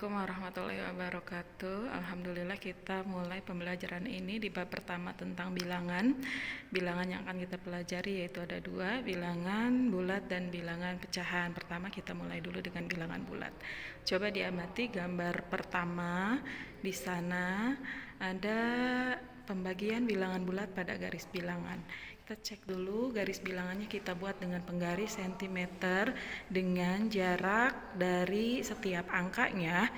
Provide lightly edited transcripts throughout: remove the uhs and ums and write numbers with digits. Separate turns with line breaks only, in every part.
Assalamualaikum warahmatullahi wabarakatuh. Alhamdulillah kita mulai pembelajaran ini di bab pertama tentang bilangan. Bilangan yang akan kita pelajari yaitu ada dua, bilangan bulat dan bilangan pecahan. Pertama kita mulai dulu dengan bilangan bulat. Coba diamati gambar pertama. Di sana ada pembagian bilangan bulat pada garis bilangan. Kita cek dulu garis bilangannya, kita buat dengan penggaris sentimeter dengan jarak dari setiap angkanya.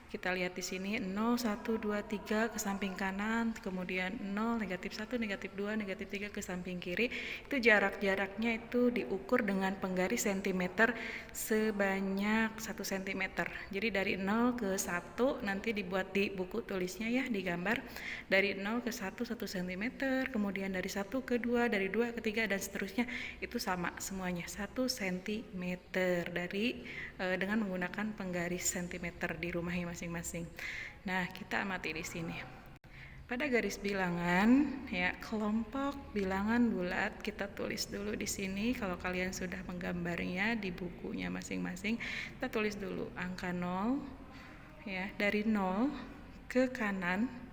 Kita lihat di sini 0, 1, 2, 3 ke samping kanan, kemudian 0, negatif 1, negatif 2, negatif 3 ke samping kiri. Itu jaraknya itu diukur dengan penggaris sentimeter sebanyak 1 cm. Jadi dari 0 ke 1 nanti dibuat di buku tulisnya ya, digambar. Dari 0 ke 1, 1 cm, kemudian dari 1 ke 2, dari 2 ke 3 dan seterusnya itu sama semuanya 1 cm dengan menggunakan penggaris sentimeter di rumahnya masing-masing. Nah, kita amati di sini. Pada garis bilangan ya, kelompok bilangan bulat kita tulis dulu di sini. Kalau kalian sudah menggambarnya di bukunya masing-masing, kita tulis dulu angka 0 ya, dari 0 ke kanan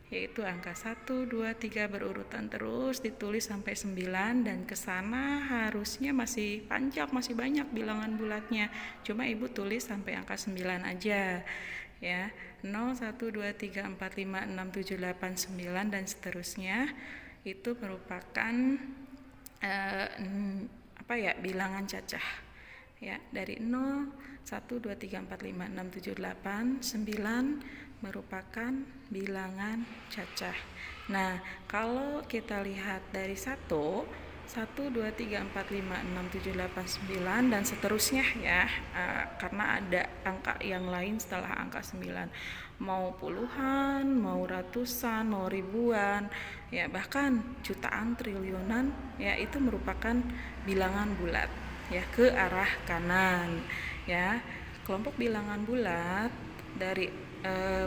yaitu angka 1, 2, 3 berurutan terus ditulis sampai 9, dan ke sana harusnya masih panjang, masih banyak bilangan bulatnya. Cuma Ibu tulis sampai angka 9 aja ya. 0, 1, 2, 3, 4, 5, 6, 7, 8, 9 dan seterusnya. Itu merupakan bilangan cacah. Ya, dari 0, 1, 2, 3, 4, 5, 6, 7, 8, 9 merupakan bilangan cacah. Nah, kalau kita lihat dari 1, 2, 3, 4, 5, 6, 7, 8, 9 dan seterusnya ya, karena ada angka yang lain setelah angka 9, mau puluhan, mau ratusan, mau ribuan ya, bahkan jutaan, triliunan ya, itu merupakan bilangan bulat ya, ke arah kanan ya. Kelompok bilangan bulat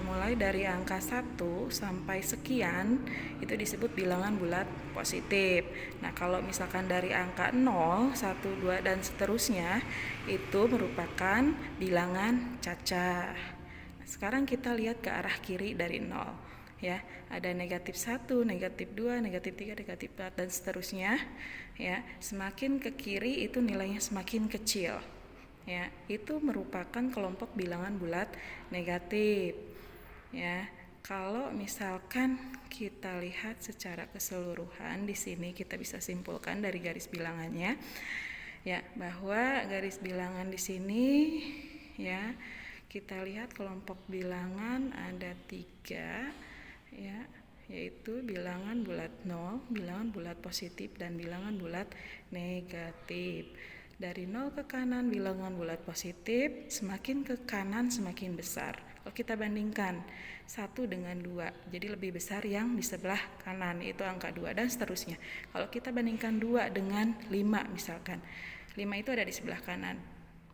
mulai dari angka 1 sampai sekian itu disebut bilangan bulat positif. Nah, kalau misalkan dari angka 0, 1, 2 dan seterusnya itu merupakan bilangan cacah. Nah, sekarang kita lihat ke arah kiri dari 0 ya, ada negatif 1, negatif 2, negatif 3, negatif 4 dan seterusnya ya. Semakin ke kiri itu nilainya semakin kecil ya, itu merupakan kelompok bilangan bulat negatif ya. Kalau misalkan kita lihat secara keseluruhan di sini, kita bisa simpulkan dari garis bilangannya ya, bahwa garis bilangan di sini ya, kita lihat kelompok bilangan ada 3 ya, yaitu bilangan bulat 0, bilangan bulat positif, dan bilangan bulat negatif. Dari 0 ke kanan bilangan bulat positif, semakin ke kanan semakin besar. Kalau kita bandingkan 1 dengan 2, jadi lebih besar yang di sebelah kanan, itu angka 2 dan seterusnya. Kalau kita bandingkan 2 dengan 5 misalkan, 5 itu ada di sebelah kanan,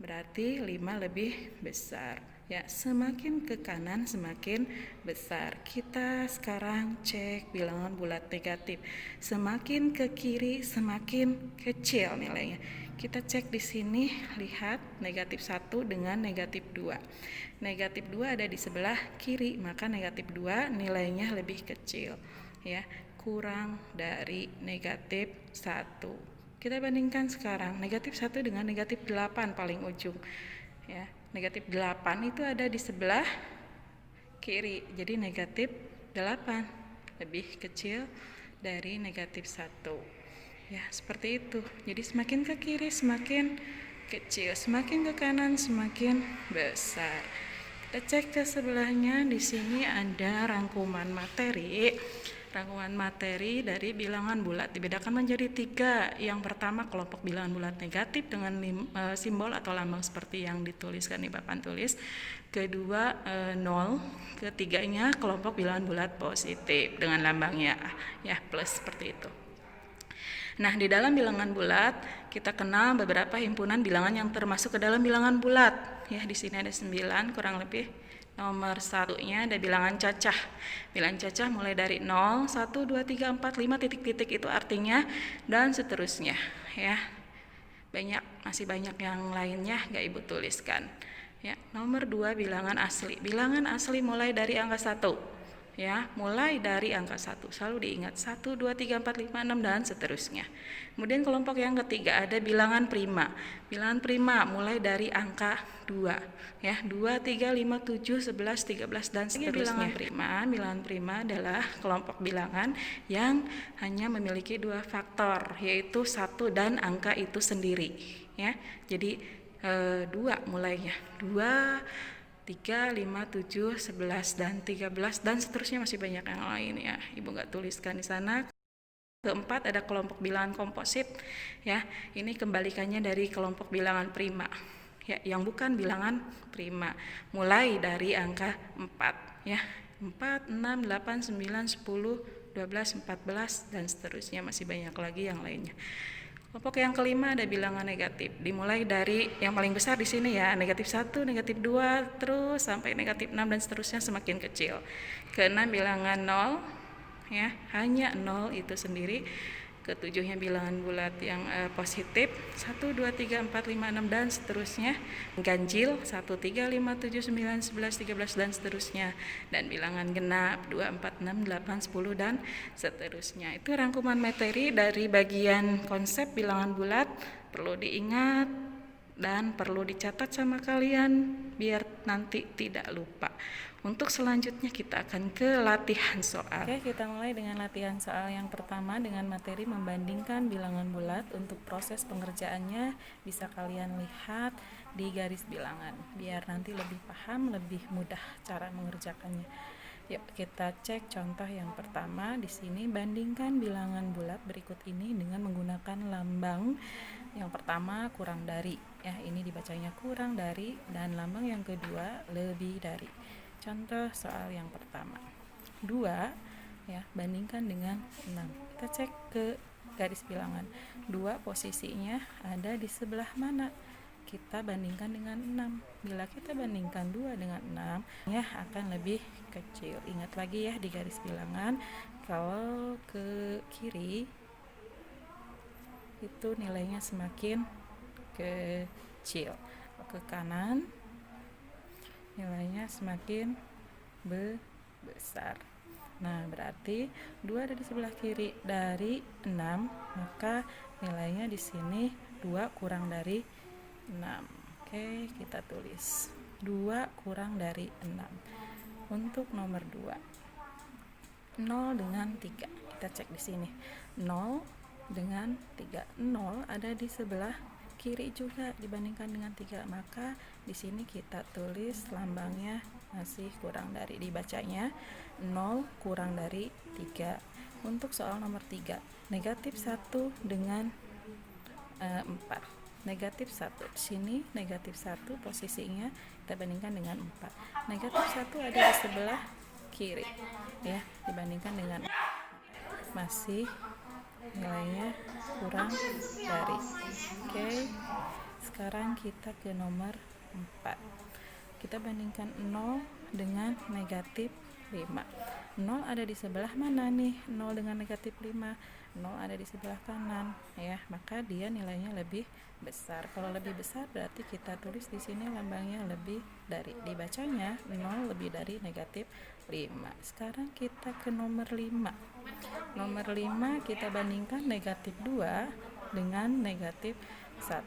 berarti 5 lebih besar. Ya, semakin ke kanan semakin besar. Kita sekarang cek bilangan bulat negatif. Semakin ke kiri semakin kecil nilainya. Kita cek di sini, lihat negatif 1 dengan negatif 2. Negatif 2 ada di sebelah kiri, maka negatif 2 nilainya lebih kecil ya, kurang dari negatif 1. Kita bandingkan sekarang negatif 1 dengan negatif 8 paling ujung ya. Negatif 8 itu ada di sebelah kiri, jadi negatif 8 lebih kecil dari negatif 1 ya, seperti itu. Jadi semakin ke kiri semakin kecil, semakin ke kanan semakin besar. Kita cek ke sebelahnya, di sini ada rangkuman materi dari bilangan bulat, dibedakan menjadi 3. Yang pertama kelompok bilangan bulat negatif dengan simbol atau lambang seperti yang dituliskan di papan tulis. Kedua 0. Ketiganya kelompok bilangan bulat positif dengan lambangnya ya plus, seperti itu. Nah, di dalam bilangan bulat kita kenal beberapa himpunan bilangan yang termasuk ke dalam bilangan bulat ya. Di sini ada 9 kurang lebih. Nomor 1-nya ada bilangan cacah. Bilangan cacah mulai dari 0, 1, 2, 3, 4, 5 titik-titik itu artinya dan seterusnya ya. Masih banyak yang lainnya gak Ibu tuliskan. Ya, nomor 2 bilangan asli. Bilangan asli mulai dari angka 1. Ya, mulai dari angka 1. Selalu diingat 1 2 3 4 5 6 dan seterusnya. Kemudian kelompok yang ketiga ada bilangan prima. Bilangan prima mulai dari angka 2. Ya, 2 3 5 7 11 13 dan seterusnya. Bilangan prima adalah kelompok bilangan yang hanya memiliki 2 faktor, yaitu 1 dan angka itu sendiri. Ya, jadi 2 mulainya. 2 3, 5, 7, 11, dan 13, dan seterusnya masih banyak yang lain ya. Ibu nggak tuliskan di sana. Keempat ada kelompok bilangan komposit ya. Ini kembalikannya dari kelompok bilangan prima. Ya, yang bukan bilangan prima. Mulai dari angka 4 ya. 4, 6, 8, 9, 10, 12, 14 dan seterusnya, masih banyak lagi yang lainnya. Kelompok yang kelima ada bilangan negatif. Dimulai dari yang paling besar di sini ya, negatif 1, negatif 2, terus sampai negatif 6 dan seterusnya semakin kecil. Keenam bilangan 0 ya, hanya 0 itu sendiri. Ketujuhnya bilangan bulat yang positif 1, 2, 3, 4, 5, 6 dan seterusnya. Ganjil 1, 3, 5, 7, 9, 11, 13 dan seterusnya. Dan bilangan genap 2, 4, 6, 8, 10 dan seterusnya. Itu rangkuman materi dari bagian konsep bilangan bulat. Perlu diingat dan perlu dicatat sama kalian biar nanti tidak lupa. Untuk selanjutnya kita akan ke latihan soal. Oke, kita mulai dengan latihan soal yang pertama dengan materi membandingkan bilangan bulat. Untuk proses pengerjaannya bisa kalian lihat di garis bilangan biar nanti lebih paham, lebih mudah cara mengerjakannya. Yuk kita cek contoh yang pertama. Di sini bandingkan bilangan bulat berikut ini dengan menggunakan lambang. Yang pertama kurang dari ya, ini dibacanya kurang dari, dan lambang yang kedua lebih dari. Contoh soal yang pertama 2 ya, bandingkan dengan 6. Kita cek ke garis bilangan. 2 posisinya ada di sebelah mana? Kita bandingkan dengan 6. Bila kita bandingkan 2 dengan 6 ya akan lebih kecil. Ingat lagi ya di garis bilangan, kalau ke kiri itu nilainya semakin kecil, ke kanan nilainya semakin besar. Nah, berarti 2 ada di sebelah kiri dari 6, maka nilainya di sini 2 kurang dari 6. Oke, kita tulis 2 kurang dari 6. Untuk nomor 2, 0 dengan 3. Kita cek di sini. 0 dengan 3. 0 ada di sebelah kiri juga dibandingkan dengan 3, maka di sini kita tulis lambangnya masih kurang dari, dibacanya 0 kurang dari 3. Untuk soal nomor 3, negatif 1 dengan 4. Negatif 1, di sini negatif 1 posisinya kita bandingkan dengan 4. Negatif 1 ada di sebelah kiri ya, dibandingkan dengan 4. Masih nilainya kurang dari. Oke, sekarang kita ke nomor 4. Kita bandingkan 0 dengan negatif 5. 0 ada di sebelah mana nih? 0 dengan negatif 5. 0 ada di sebelah kanan ya, maka dia nilainya lebih besar. Kalau lebih besar berarti kita tulis di sini lambangnya lebih dari, dibacanya 0 lebih dari negatif 5. Sekarang kita ke nomor 5. Nomor 5 kita bandingkan negatif 2 dengan negatif 1.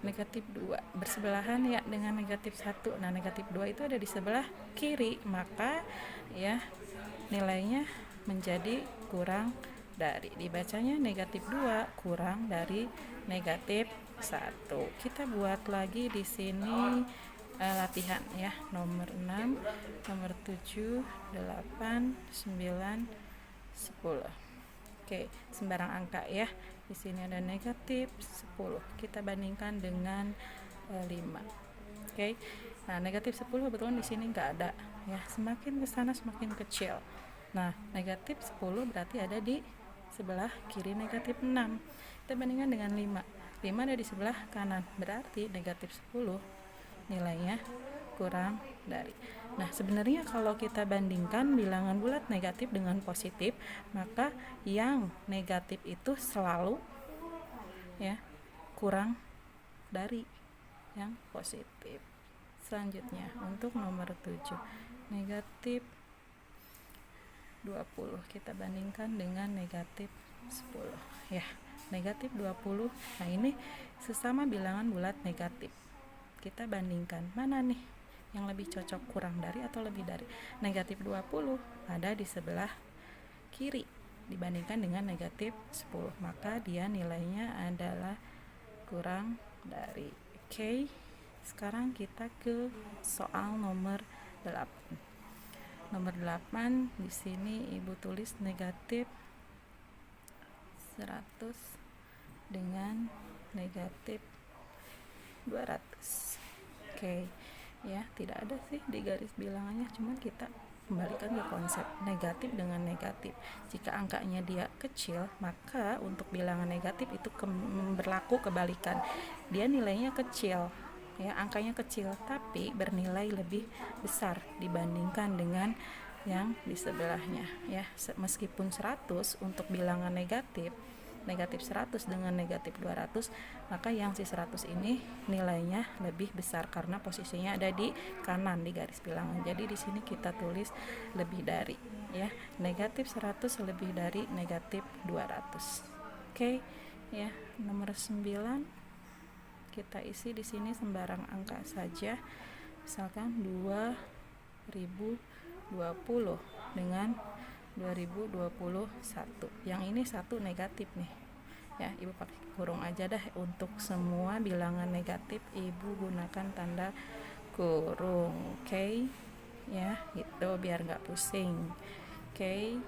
Negatif 2 bersebelahan ya dengan negatif 1. Nah, negatif 2 itu ada di sebelah kiri, maka ya nilainya menjadi kurang dari, dibacanya negatif 2 kurang dari negatif 1. Kita buat lagi di sini latihan ya, nomor 6, nomor 7, 8, 9, 10. Oke, sembarang angka ya. Di sini ada negatif 10. Kita bandingkan dengan 5. Oke. Nah, negatif 10 kebetulan di sini enggak ada ya. Semakin ke sana semakin kecil. Nah, negatif 10 berarti ada di sebelah kiri negatif 6. Kita bandingkan dengan 5. 5 ada di sebelah kanan. Berarti negatif 10 nilainya kurang dari. Nah, sebenarnya kalau kita bandingkan bilangan bulat negatif dengan positif, maka yang negatif itu selalu ya kurang dari yang positif. Selanjutnya untuk nomor 7, negatif 20 kita bandingkan dengan negatif 10 ya. Negatif 20, nah ini sesama bilangan bulat negatif, kita bandingkan mana nih yang lebih cocok, kurang dari atau lebih dari. Negatif 20 ada di sebelah kiri dibandingkan dengan negatif 10, maka dia nilainya adalah kurang dari. Oke, sekarang kita ke soal nomor 8. Nomor 8 di sini Ibu tulis negatif 100 dengan negatif 200. Oke, ya, tidak ada sih di garis bilangannya, cuman kita kembalikan ke konsep negatif dengan negatif. Jika angkanya dia kecil, maka untuk bilangan negatif itu berlaku kebalikan. Dia nilainya kecil, ya, angkanya kecil, tapi bernilai lebih besar dibandingkan dengan yang di sebelahnya, ya. Meskipun 100 untuk bilangan negatif 100 dengan negatif 200, maka yang si 100 ini nilainya lebih besar karena posisinya ada di kanan di garis bilangan. Jadi di sini kita tulis lebih dari, ya. Negatif 100 lebih dari negatif 200. Oke, ya. Nomor 9 kita isi di sini sembarang angka saja. Misalkan 2020 dengan 2021. Yang ini satu negatif nih. Ya, Ibu pakai kurung aja dah untuk semua bilangan negatif, Ibu gunakan tanda kurung. Oke. Ya, gitu biar nggak pusing. Oke.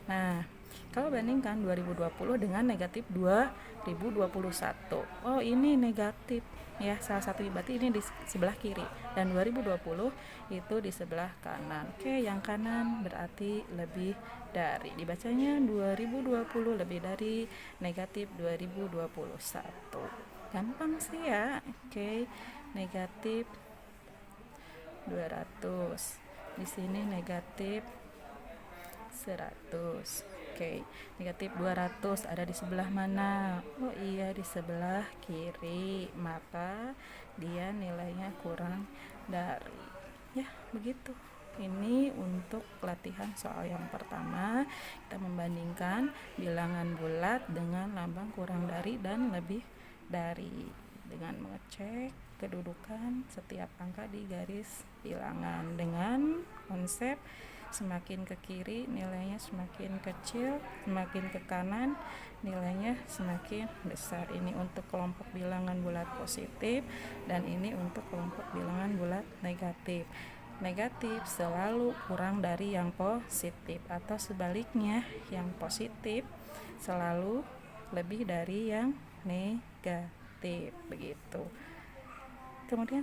Nah, kalau bandingkan 2020 dengan negatif 2021. Oh, ini negatif. Ya, salah satu berarti ini di sebelah kiri dan 2020 itu di sebelah kanan. Oke, yang kanan berarti lebih dari, dibacanya 2020 lebih dari negatif 2021. Gampang sih ya. Oke, negatif 200, di sini negatif 100. Oke, negatif 200 ada di sebelah mana? Oh iya, di sebelah kiri, maka dia nilainya kurang dari. Ya, begitu. Ini untuk latihan soal yang pertama. Kita membandingkan bilangan bulat dengan lambang kurang dari dan lebih dari dengan mengecek kedudukan setiap angka di garis bilangan dengan konsep semakin ke kiri nilainya semakin kecil, semakin ke kanan nilainya semakin besar. Ini untuk kelompok bilangan bulat positif dan ini untuk kelompok bilangan bulat negatif. Negatif selalu kurang dari yang positif, atau sebaliknya yang positif selalu lebih dari yang negatif, begitu. Kemudian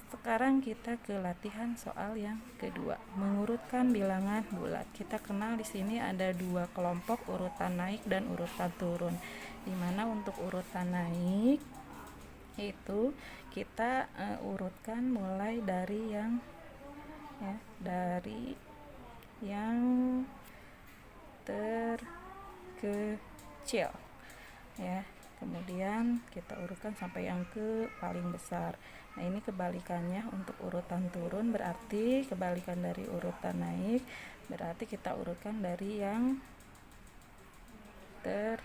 sekarang kita ke latihan soal yang kedua, mengurutkan bilangan bulat. Kita kenal di sini ada dua kelompok, urutan naik dan urutan turun. Dimana untuk urutan naik itu kita urutkan mulai dari yang terkecil, ya. Kemudian kita urutkan sampai yang ke paling besar. Nah, ini kebalikannya untuk urutan turun, berarti kebalikan dari urutan naik, berarti kita urutkan dari yang terbesar.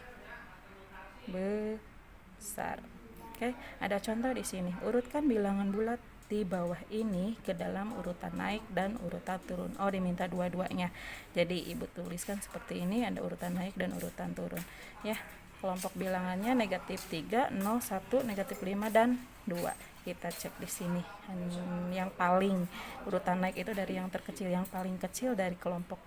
Oke, ada contoh di sini. Urutkan bilangan bulat di bawah ini ke dalam urutan naik dan urutan turun. Oh, diminta dua-duanya. Jadi Ibu tuliskan seperti ini, ada urutan naik dan urutan turun. Ya. Kelompok bilangannya negatif 3, 0, 1, negatif 5, dan 2. Kita cek di sini. Yang paling urutan naik itu dari yang terkecil, yang paling kecil dari kelompok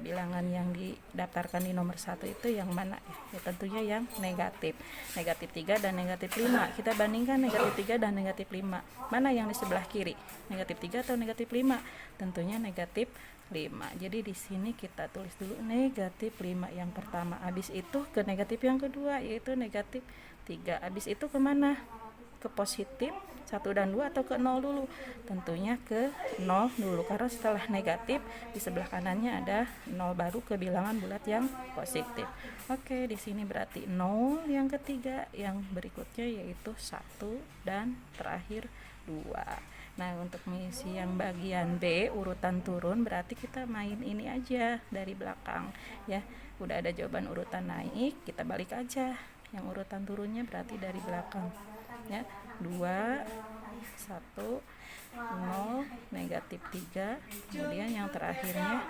bilangan yang didaftarkan di nomor 1 itu yang mana? Ya, tentunya yang negatif. Negatif 3 dan negatif 5. Kita bandingkan negatif 3 dan negatif 5. Mana yang di sebelah kiri? Negatif 3 atau negatif 5? Tentunya negatif 5. Jadi di sini kita tulis dulu negatif 5 yang pertama. Habis itu ke negatif yang kedua, yaitu negatif 3. Habis itu kemana? ke positif 1 dan 2 atau ke 0 dulu? Tentunya ke 0 dulu, karena setelah negatif di sebelah kanannya ada 0 baru ke bilangan bulat yang positif. Oke, di sini berarti 0 yang ketiga, yang berikutnya yaitu 1 dan terakhir 2. Nah, untuk mengisi yang bagian B urutan turun berarti kita main ini aja dari belakang ya. Udah ada jawaban urutan naik, kita balik aja. Yang urutan turunnya berarti dari belakang ya. 2 1 0 negatif 3, kemudian yang terakhirnya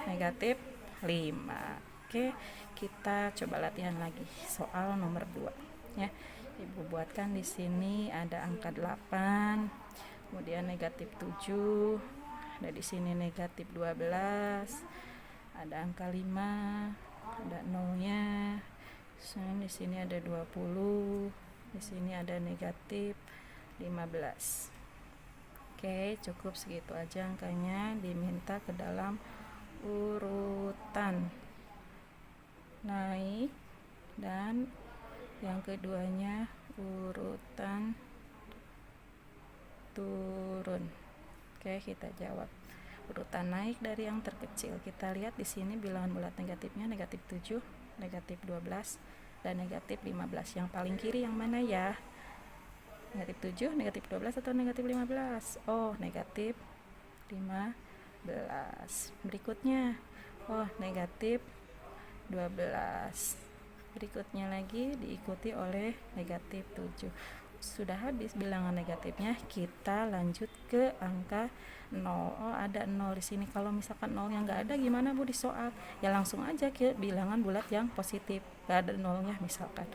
negatif 5. Oke, kita coba latihan lagi soal nomor 2 ya. Ibu buatkan di sini ada angka 8, kemudian negatif 7, ada di sini negatif 12, ada angka 5, ada nolnya. Di sini ada 20, di sini ada negatif 15. Oke, cukup segitu aja angkanya, diminta ke dalam urutan naik dan yang keduanya urutan turun. Oke, kita jawab. Urutan naik dari yang terkecil. Kita lihat di sini bilangan bulat negatifnya negatif 7, negatif 12, dan negatif 15. Yang paling kiri yang mana ya? Negatif 7, negatif 12 atau negatif 15? Oh, negatif 15. Berikutnya, oh, negatif 12. Berikutnya lagi diikuti oleh negatif 7. Sudah habis bilangan negatifnya, kita lanjut ke angka 0. Oh, ada 0 di sini. Kalau misalkan 0 yang nggak ada gimana Bu di soal? Ya langsung aja ke bilangan bulat yang positif. Nggak ada 0-nya misalkan.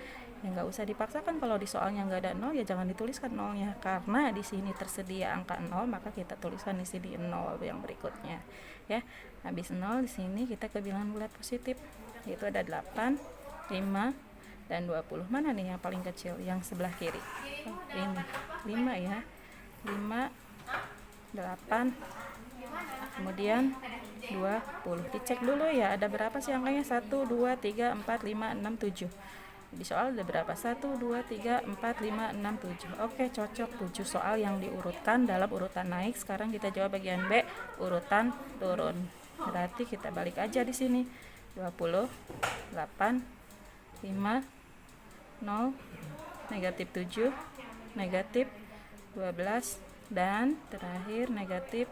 Ya nggak usah dipaksakan, kalau di soalnya nggak ada 0 ya jangan dituliskan 0-nya. Karena di sini tersedia angka 0, maka kita tuliskan di sini 0 yang berikutnya. Ya, habis 0 di sini kita ke bilangan bulat positif. Yaitu ada 8, 5, dan 20. Mana nih yang paling kecil? Yang sebelah kiri. Oh, ini 5 ya. 5, 8, kemudian 20. Dicek dulu ya, ada berapa sih angkanya? 1, 2, 3, 4, 5, 6, 7. Di soal ada berapa? 1, 2, 3, 4, 5, 6, 7. Oke, cocok. 7 soal yang diurutkan dalam urutan naik. Sekarang kita jawab bagian B, urutan turun. Berarti kita balik aja di sini. 20, 8, 5, 0, negatif 7, negatif 12, dan terakhir negatif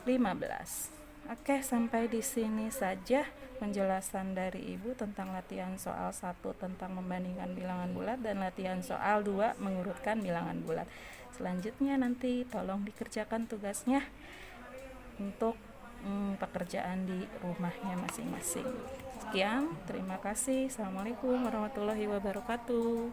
15. Oke, sampai di sini saja penjelasan dari Ibu tentang latihan soal 1 tentang membandingkan bilangan bulat dan latihan soal 2 mengurutkan bilangan bulat. Selanjutnya nanti tolong dikerjakan tugasnya untuk pekerjaan di rumahnya masing-masing. Sekian, terima kasih. Assalamualaikum warahmatullahi wabarakatuh.